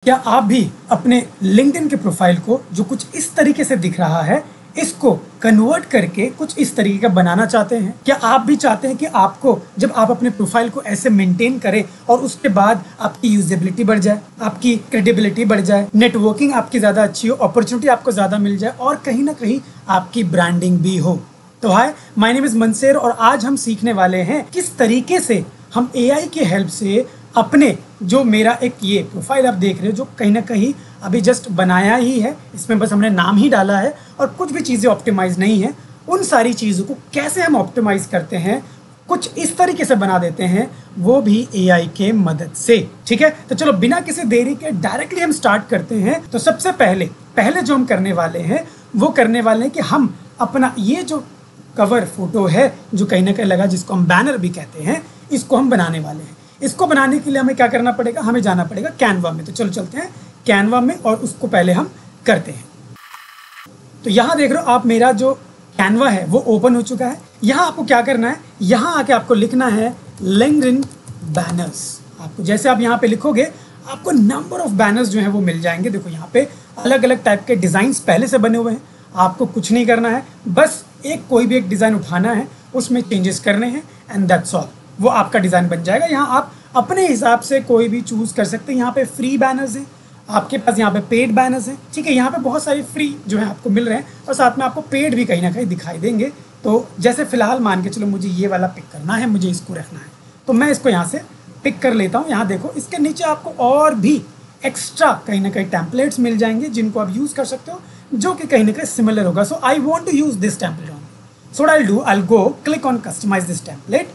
क्या आप भी अपने लिंक्डइन के प्रोफाइल को जो कुछ इस तरीके से दिख रहा है इसको कन्वर्ट करके कुछ इस तरीके का बनाना चाहते हैं? क्या आप भी चाहते हैं कि आपको जब आप अपने प्रोफाइल को ऐसे मेंटेन करें और उसके बाद आपकी यूजेबिलिटी बढ़ जाए, आपकी क्रेडिबिलिटी बढ़ जाए, नेटवर्किंग आपकी ज़्यादा अच्छी हो, अपॉर्चुनिटी आपको ज़्यादा मिल जाए और कहीं ना कहीं आपकी ब्रांडिंग भी हो? तो हाय, माय नेम इज़ मनसेर और आज हम सीखने वाले हैं किस तरीके से हम एआई की हेल्प से अपने जो मेरा एक ये प्रोफाइल आप देख रहे हो जो कहीं ना कहीं अभी जस्ट बनाया ही है, इसमें बस हमने नाम ही डाला है और कुछ भी चीज़ें ऑप्टिमाइज नहीं है, उन सारी चीज़ों को कैसे हम ऑप्टिमाइज करते हैं, कुछ इस तरीके से बना देते हैं, वो भी एआई के मदद से। ठीक है, तो चलो बिना किसी देरी के डायरेक्टली हम स्टार्ट करते हैं। तो सबसे पहले जो हम करने वाले हैं वो करने वाले हैं कि हम अपना ये जो कवर फोटो है जो कहीं ना कहीं लगा, जिसको हम बैनर भी कहते हैं, इसको हम बनाने वाले हैं। इसको बनाने के लिए हमें क्या करना पड़ेगा, हमें जाना पड़ेगा कैनवा में। तो चलो चलते हैं कैनवा में और उसको पहले हम करते हैं। तो यहाँ देख रहे हो आप, मेरा जो कैनवा है वो ओपन हो चुका है। यहाँ आपको क्या करना है, यहाँ आके आपको लिखना है लिंक्डइन बैनर्स। आपको जैसे आप यहाँ पे लिखोगे आपको नंबर ऑफ बैनर्स जो है वो मिल जाएंगे। देखो यहाँ पे अलग अलग टाइप के डिज़ाइंस पहले से बने हुए हैं, आपको कुछ नहीं करना है, बस कोई भी एक डिज़ाइन उठाना है, उसमें चेंजेस करने हैं एंड दैट्स ऑल, वो आपका डिज़ाइन बन जाएगा। यहाँ आप अपने हिसाब से कोई भी चूज़ कर सकते हैं। यहाँ पे फ्री बैनर्स हैं, आपके पास यहाँ पे पेड बैनर्स हैं। ठीक है, यहाँ पे बहुत सारे फ्री जो है आपको मिल रहे हैं और साथ में आपको पेड भी कहीं ना कहीं दिखाई देंगे। तो जैसे फिलहाल मान के चलो मुझे ये वाला पिक करना है, मुझे इसको रखना है, तो मैं इसको यहाँ से पिक कर लेता हूँ। यहाँ देखो इसके नीचे आपको और भी एक्स्ट्रा कहीं ना कहीं टेम्पलेट्स मिल जाएंगे जिनको आप यूज़ कर सकते हो, जो कि कहीं ना कहीं सिमिलर होगा। So I want to use this template on, so I will go click on customize this template.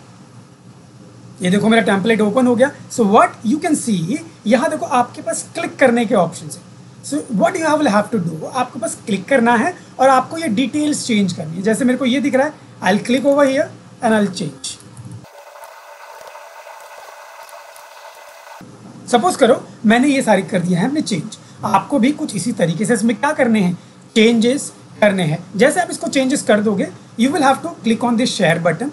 ये देखो मेरा टेम्पलेट ओपन हो गया। So what you can see, यहाँ देखो आपके पास क्लिक करने के ऑप्शन है। So what you will have to do, आपको बस क्लिक करना है और आपको ये डिटेल्स चेंज करनी है। जैसे मेरे को ये दिख रहा है, I will click over here and I will change. Suppose करो मैंने ये सारी कर दिया है हमने चेंज, आपको भी कुछ इसी तरीके से इसमें क्या करने हैं, चेंजेस करने हैं। जैसे आप इसको चेंजेस कर दोगे, you will have to click on this share button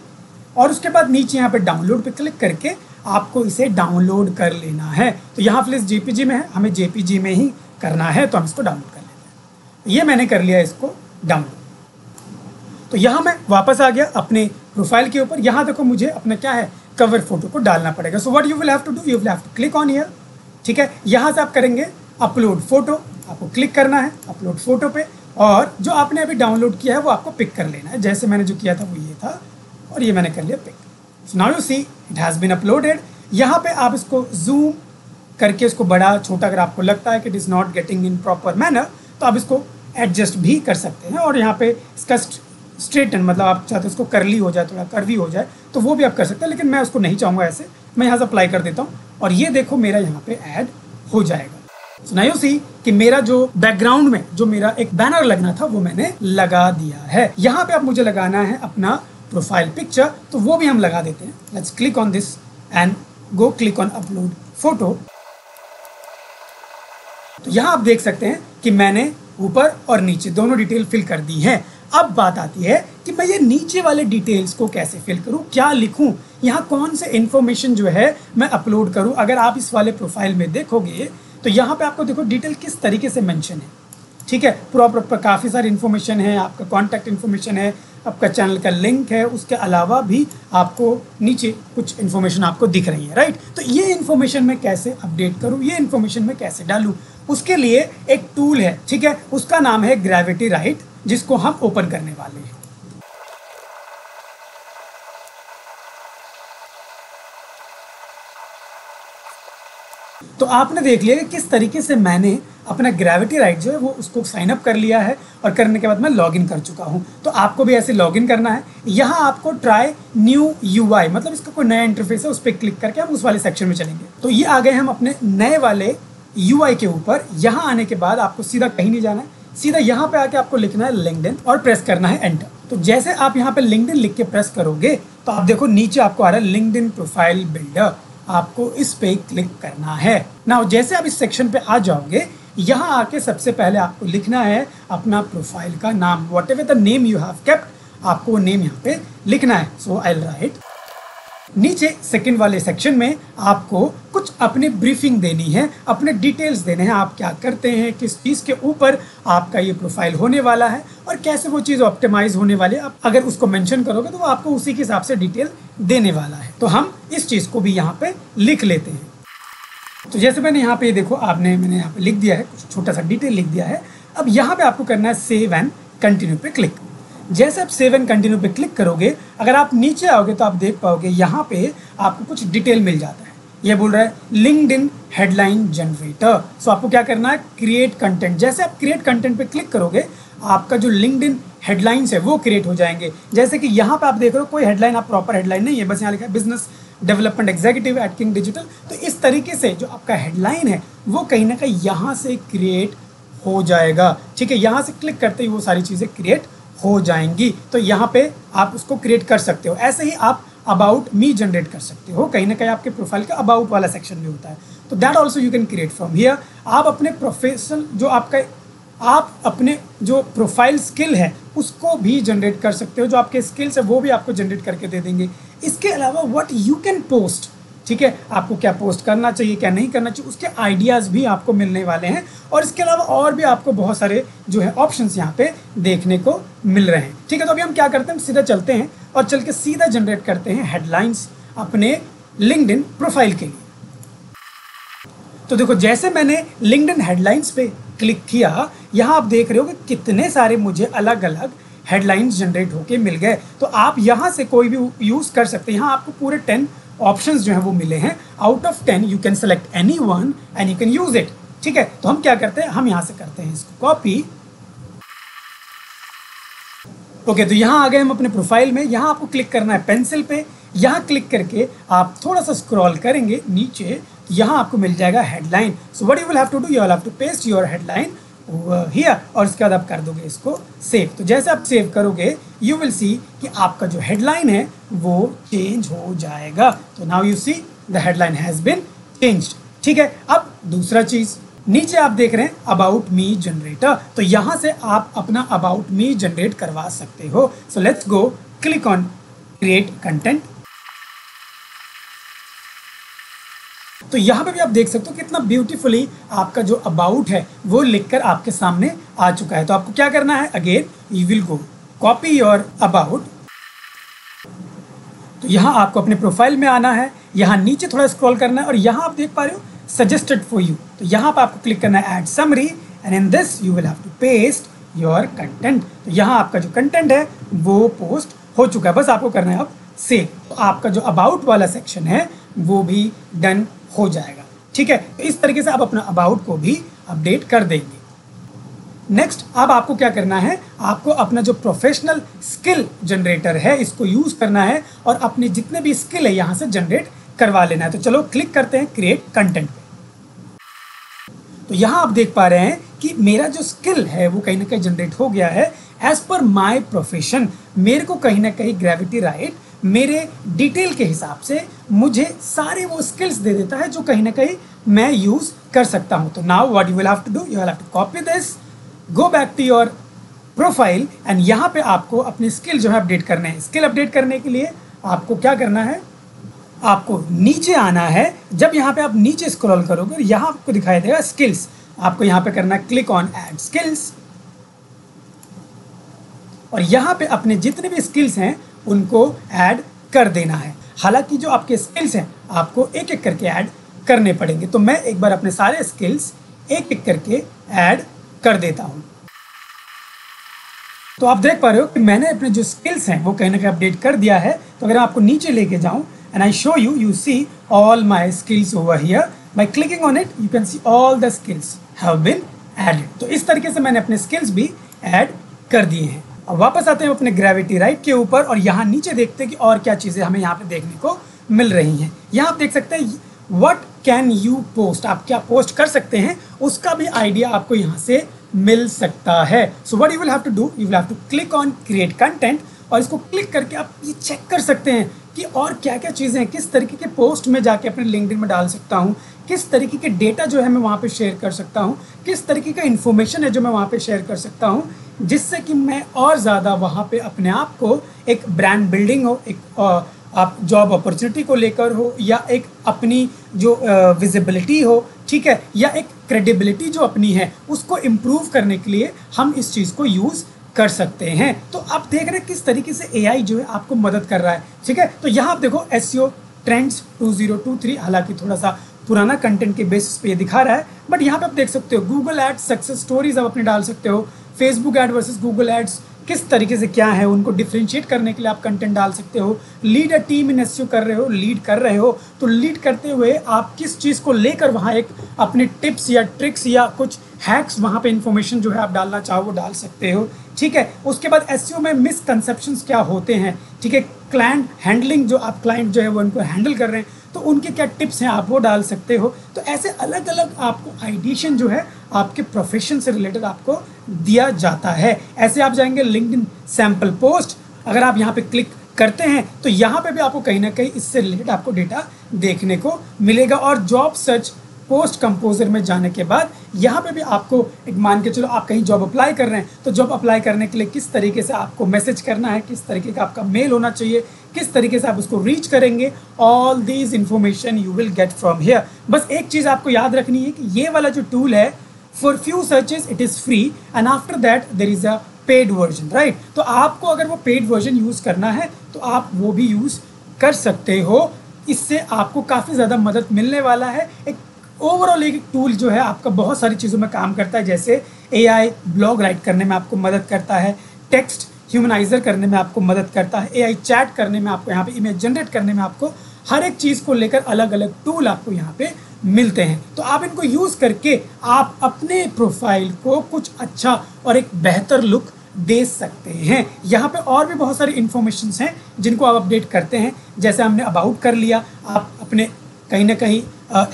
और उसके बाद नीचे यहाँ पे डाउनलोड पे क्लिक करके आपको इसे डाउनलोड कर लेना है। तो यहाँ प्लीज जेपीजी में है, हमें जेपीजी में ही करना है, तो हम इसको डाउनलोड कर लेते हैं। ये मैंने कर लिया इसको डाउनलोड। तो यहाँ मैं वापस आ गया अपने प्रोफाइल के ऊपर। यहाँ देखो मुझे अपना क्या है, कवर फोटो को डालना पड़ेगा। So what you will have to do, you will have to click on here. ठीक है, यहाँ से आप करेंगे अपलोड फोटो, आपको क्लिक करना है अपलोड फोटो पे और जो आपने अभी डाउनलोड किया है वो आपको पिक कर लेना है। जैसे मैंने जो किया था वो ये था और ये मैंने कर लिया pick. So now you see it has been uploaded. यहाँ पे आप इसको जूम करके इसको बड़ा छोटा, अगर आपको लगता है कि it is not getting in proper manner तो आप इसको एडजस्ट भी कर सकते हैं। और यहाँ पे इसका स्ट्रेटन, मतलब आप चाहते हो इसको करली हो जाए, थोड़ा कर्वी हो जाए, तो वो भी आप कर सकते हैं, लेकिन मैं उसको नहीं चाहूँगा ऐसे। मैं यहाँ से अप्लाई कर देता हूँ और ये देखो मेरा यहाँ पे ऐड हो जाएगा। सो नाउ यू सी कि मेरा जो बैकग्राउंड में जो मेरा एक बैनर लगना था वो मैंने लगा दिया है। यहाँ पे आप मुझे लगाना है अपना प्रोफाइल पिक्चर, तो वो भी हम लगा देते हैं। Let's click on this and go click on upload photo. तो यहाँ आप देख सकते हैं कि मैंने ऊपर और नीचे दोनों डिटेल फिल कर दी है। अब बात आती है कि मैं ये नीचे वाले डिटेल्स को कैसे फिल करूं, क्या लिखूं, यहाँ कौन से इंफॉर्मेशन जो है मैं अपलोड करूं। अगर आप इस वाले प्रोफाइल में देखोगे तो यहाँ पे आपको देखो डिटेल किस तरीके से मेंशन है। ठीक है, प्रॉपर काफ़ी सारी इन्फॉर्मेशन है, आपका कॉन्टैक्ट इन्फॉर्मेशन है, आपका चैनल का लिंक है, उसके अलावा भी आपको नीचे कुछ इन्फॉर्मेशन आपको दिख रही है, राइट। तो ये इन्फॉर्मेशन मैं कैसे अपडेट करूँ, ये इन्फॉर्मेशन मैं कैसे डालूँ, उसके लिए एक टूल है। ठीक है, उसका नाम है ग्रेविटी राइट, जिसको हम ओपन करने वाले हैं। तो आपने देख लिया कि किस तरीके से मैंने अपना ग्रेविटी राइट जो है वो उसको साइन अप कर लिया है और करने के बाद मैं लॉगिन कर चुका हूँ। तो आपको भी ऐसे लॉगिन करना है। यहाँ आपको ट्राई न्यू यूआई, मतलब इसका कोई नया इंटरफेस है, उस पर क्लिक करके हम उस वाले सेक्शन में चलेंगे। तो ये आ गए हम अपने नए वाले यूआई के ऊपर। यहाँ आने के बाद आपको सीधा कहीं नहीं जाना है, सीधा यहाँ पे आके आपको लिखना है लिंक्डइन और प्रेस करना है एंटर। तो जैसे आप यहाँ पे लिंक्डइन लिख के प्रेस करोगे तो आप देखो नीचे आपको आ रहा है लिंक्डइन प्रोफाइल बिल्डर, आपको इस पे क्लिक करना है। नाउ जैसे आप इस सेक्शन पे आ जाओगे, यहाँ आके सबसे पहले आपको लिखना है अपना प्रोफाइल का नाम, whatever the name you have kept, आपको वो नेम यहाँ पे लिखना है। सो आई विल राइट नीचे सेकंड वाले सेक्शन में आपको कुछ अपने ब्रीफिंग देनी है, अपने डिटेल्स देने हैं, आप क्या करते हैं, किस चीज़ के ऊपर आपका ये प्रोफाइल होने वाला है और कैसे वो चीज़ ऑप्टिमाइज होने वाली है। आप अगर उसको मेंशन करोगे तो वो आपको उसी के हिसाब से डिटेल देने वाला है। तो हम इस चीज़ को भी यहाँ पे लिख लेते हैं। तो जैसे मैंने यहाँ पे देखो मैंने यहाँ पे लिख दिया है, कुछ छोटा सा डिटेल लिख दिया है। अब यहाँ पे आपको करना है सेव एंड कंटिन्यू पे क्लिक। जैसे आप सेव एंड कंटिन्यू पे क्लिक करोगे, अगर आप नीचे आओगे तो आप देख पाओगे यहाँ पे आपको कुछ डिटेल मिल जाता है। ये बोल रहा है लिंक्डइन हेडलाइन जनरेटर। सो आपको क्या करना है, क्रिएट कंटेंट। जैसे आप क्रिएट कंटेंट पे क्लिक करोगे, आपका जो लिंक्डइन हेडलाइंस है वो क्रिएट हो जाएंगे। जैसे कि यहाँ पे आप देख रहे हो कोई हेडलाइन, आप प्रॉपर हेडलाइन नहीं है, बस यहाँ लिखा है business development executive at king digital. तो इस तरीके से जो आपका हेडलाइन है वो कहीं ना कहीं यहाँ से क्रिएट हो जाएगा। ठीक है, यहाँ से क्लिक करते ही वो सारी चीज़ें क्रिएट हो जाएंगी। तो यहाँ पे आप उसको क्रिएट कर सकते हो। ऐसे ही आप अबाउट मी जनरेट कर सकते हो, कहीं ना कहीं आपके प्रोफाइल का अबाउट वाला सेक्शन भी होता है। तो that also you can create from here. आप अपने प्रोफेशनल आप अपने जो प्रोफाइल स्किल है उसको भी जनरेट कर सकते हो। जो आपके स्किल्स है वो भी आपको जनरेट करके दे देंगे। इसके अलावा व्हाट यू कैन पोस्ट, ठीक है, आपको क्या पोस्ट करना चाहिए, क्या नहीं करना चाहिए, उसके आइडियाज़ भी आपको मिलने वाले हैं। और इसके अलावा और भी आपको बहुत सारे जो है ऑप्शंस यहाँ पे देखने को मिल रहे हैं। ठीक है, तो अभी हम क्या करते हैं, हम सीधा चलते हैं और चल के सीधा जनरेट करते हैं हेडलाइंस अपने लिंक्डइन प्रोफाइल के लिए। तो देखो, जैसे मैंने लिंक्डइन हेडलाइंस पे क्लिक किया, यहाँ आप देख रहे हो कि कितने सारे मुझे अलग अलग हेडलाइंस जनरेट होके मिल गए। तो आप यहाँ से कोई भी यूज़ कर सकते हैं। यहाँ आपको पूरे 10 ऑप्शंस जो है वो मिले हैं। Out of 10 you can select any one and you can use it. ठीक है, तो हम क्या करते हैं, हम यहाँ से करते हैं इसको कॉपी। ओके, तो यहाँ आ गए हम अपने प्रोफाइल में। यहाँ आपको क्लिक करना है पेंसिल पे। यहाँ क्लिक करके आप थोड़ा सा स्क्रॉल करेंगे नीचे, यहाँ आपको मिल जाएगा headline. So what you will have to do, you will have to paste your headline here और उसके बाद आप कर दोगे इसको सेव। तो जैसे आप सेव करोगे यू विल सी कि आपका जो हेडलाइन है वो चेंज हो जाएगा। तो now you see the headline has been changed. ठीक है, अब दूसरा चीज, नीचे आप देख रहे हैं अबाउट मी जनरेटर। तो यहाँ से आप अपना अबाउट मी जनरेट करवा सकते हो। So let's go, click on create content. तो यहाँ पे भी आप देख सकते हो कितना ब्यूटीफुली आपका जो अबाउट है वो लिखकर आपके सामने आ चुका है। तो आपको क्या करना है, again you will go copy your about. तो यहाँ आपको अपने प्रोफाइल में आना है, यहाँ नीचे थोड़ा स्क्रॉल करना है और यहाँ आप देख पा रहे हो सजेस्टेड फॉर यू। तो यहाँ पर आपको क्लिक करना है add summary and in this you will have to paste your content. तो यहाँ आपका जो कंटेंट है वो पोस्ट हो चुका है, बस आपको करना है अब सेव। तो आपका जो अबाउट वाला सेक्शन है वो भी डन हो जाएगा। ठीक है, तो इस तरीके से आप अपना अबाउट को भी अपडेट कर देंगे। नेक्स्ट, अब आपको क्या करना है, आपको अपना जो प्रोफेशनल स्किल जनरेटर है इसको यूज करना है और अपने जितने भी स्किल है यहाँ से जनरेट करवा लेना है। तो चलो क्लिक करते हैं क्रिएट कंटेंट पे। तो यहाँ आप देख पा रहे हैं कि मेरा जो स्किल है वो कहीं ना कहीं जनरेट हो गया है एज पर माई प्रोफेशन। मेरे को कहीं ना कहीं ग्रेविटी राइट मेरे डिटेल के हिसाब से मुझे सारे वो स्किल्स दे देता है जो कहीं ना कहीं मैं यूज कर सकता हूँ। तो now what you will have to do, you will have to copy this, go back to your profile and यहाँ पे आपको अपने स्किल जो है अपडेट करने हैं। स्किल अपडेट करने के लिए आपको क्या करना है, आपको नीचे आना है। जब यहाँ पे आप नीचे स्क्रॉल करोगे यहाँ आपको दिखाई देगा स्किल्स, आपको यहाँ पे करना है क्लिक ऑन ऐड स्किल्स और यहाँ पे अपने जितने भी स्किल्स हैं उनको ऐड कर देना है। हालांकि जो आपके स्किल्स हैं आपको एक एक करके ऐड करने पड़ेंगे। तो मैं एक बार अपने सारे स्किल्स एक एक करके ऐड कर देता हूँ। तो आप देख पा रहे हो कि मैंने अपने जो स्किल्स हैं वो कहीं ना कहीं अपडेट कर दिया है। तो अगर मैं आपको नीचे लेके जाऊँ and I show you, you see all my skills over here. By clicking on it, you can see all the skills have been added. तो इस तरीके से मैंने अपने स्किल्स भी ऐड कर दिए हैं। अब वापस आते हैं अपने ग्रेविटी राइट के ऊपर और यहाँ नीचे देखते हैं कि और क्या चीज़ें हमें यहाँ पे देखने को मिल रही हैं। यहाँ आप देख सकते हैं व्हाट कैन यू पोस्ट, आप क्या पोस्ट कर सकते हैं उसका भी आइडिया आपको यहाँ से मिल सकता है। So what you will have to do, you will have to click on create content और इसको क्लिक करके आप ये चेक कर सकते हैं कि और क्या क्या चीज़ें हैं, किस तरीके के पोस्ट में जाके अपने लिंक्डइन में डाल सकता हूँ, किस तरीके के डेटा जो है मैं वहाँ पे शेयर कर सकता हूँ, किस तरीके का इन्फॉर्मेशन है जो मैं वहाँ पे शेयर कर सकता हूँ, जिससे कि मैं और ज़्यादा वहाँ पे अपने आप को एक ब्रांड बिल्डिंग हो, एक आप जॉब अपॉर्चुनिटी को लेकर हो, या एक अपनी जो विजिबिलिटी हो, ठीक है, या एक क्रेडिबिलिटी जो अपनी है उसको इम्प्रूव करने के लिए हम इस चीज़ को यूज़ कर सकते हैं। तो आप देख रहे हैं किस तरीके से एआई जो है आपको मदद कर रहा है, ठीक है। तो यहाँ आप देखो एसईओ ट्रेंड्स 2023, हालांकि थोड़ा सा पुराना कंटेंट के बेसिस पे ये दिखा रहा है, बट यहाँ पे आप देख सकते हो गूगल एड्स सक्सेस स्टोरीज आप अपने डाल सकते हो, Facebook ad versus Google ads किस तरीके से क्या है उनको डिफ्रेंशिएट करने के लिए आप कंटेंट डाल सकते हो। Lead a team in SEO कर रहे हो, लीड कर रहे हो, तो लीड करते हुए आप किस चीज़ को लेकर वहाँ एक अपने टिप्स या ट्रिक्स या कुछ हैक्स वहाँ पे इंफॉर्मेशन जो है आप डालना चाहो वो डाल सकते हो, ठीक है। उसके बाद एसईओ में मिसकंसेप्शंस क्या होते हैं, ठीक है, क्लाइंट हैंडलिंग जो आप क्लाइंट जो है वो उनको हैंडल कर रहे हैं तो उनके क्या टिप्स हैं आप वो डाल सकते हो। तो ऐसे अलग अलग आपको आइडिएशन जो है आपके प्रोफेशन से रिलेटेड आपको दिया जाता है। ऐसे आप जाएंगे लिंक्डइन सैम्पल पोस्ट, अगर आप यहाँ पे क्लिक करते हैं तो यहाँ पे भी आपको कहीं ना कहीं इससे रिलेटेड आपको डेटा देखने को मिलेगा। और जॉब सर्च पोस्ट कंपोजर में जाने के बाद यहाँ पे भी आपको एक मान के चलो आप कहीं जॉब अप्लाई कर रहे हैं तो जॉब अप्लाई करने के लिए किस तरीके से आपको मैसेज करना है, किस तरीके का आपका मेल होना चाहिए, किस तरीके से आप उसको रीच करेंगे, all these information you will get from here. बस एक चीज़ आपको याद रखनी है कि ये वाला जो टूल है for few searches it is free and after that there is a paid version, right. तो आपको अगर वो पेड वर्जन यूज़ करना है तो आप वो भी यूज़ कर सकते हो। इससे आपको काफ़ी ज़्यादा मदद मिलने वाला है। एक ओवरऑल एक टूल जो है आपका बहुत सारी चीज़ों में काम करता है, जैसे एआई ब्लॉग राइट करने में आपको मदद करता है, टेक्स्ट ह्यूमनाइजर करने में आपको मदद करता है, एआई चैट करने में आपको, यहाँ पे इमेज जनरेट करने में आपको, हर एक चीज़ को लेकर अलग अलग टूल आपको यहाँ पे मिलते हैं। तो आप इनको यूज़ करके आप अपने प्रोफाइल को कुछ अच्छा और एक बेहतर लुक दे सकते हैं। यहाँ पे और भी बहुत सारी इन्फॉर्मेशंस हैं जिनको आप अपडेट करते हैं, जैसे हमने अबाउट कर लिया, आप अपने कहीं ना कहीं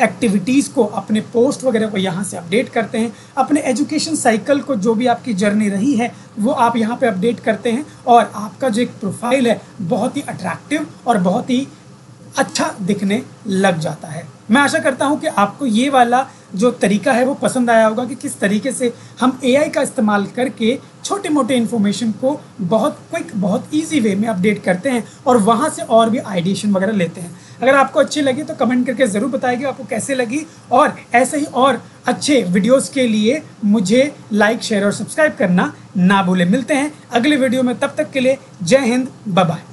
एक्टिविटीज़ को, अपने पोस्ट वगैरह को यहाँ से अपडेट करते हैं, अपने एजुकेशन साइकिल को जो भी आपकी जर्नी रही है वो आप यहाँ पे अपडेट करते हैं और आपका जो एक प्रोफाइल है बहुत ही अट्रैक्टिव और बहुत ही अच्छा दिखने लग जाता है। मैं आशा करता हूँ कि आपको ये वाला जो तरीका है वो पसंद आया होगा कि किस तरीके से हम एआई का इस्तेमाल करके छोटे मोटे इन्फॉर्मेशन को बहुत क्विक, बहुत इजी वे में अपडेट करते हैं और वहाँ से और भी आइडिएशन वगैरह लेते हैं। अगर आपको अच्छी लगी तो कमेंट करके ज़रूर बताइए आपको कैसे लगी, और ऐसे ही और अच्छे वीडियोस के लिए मुझे लाइक, शेयर और सब्सक्राइब करना ना भूलें। मिलते हैं अगले वीडियो में, तब तक के लिए जय हिंद, बाय बाय।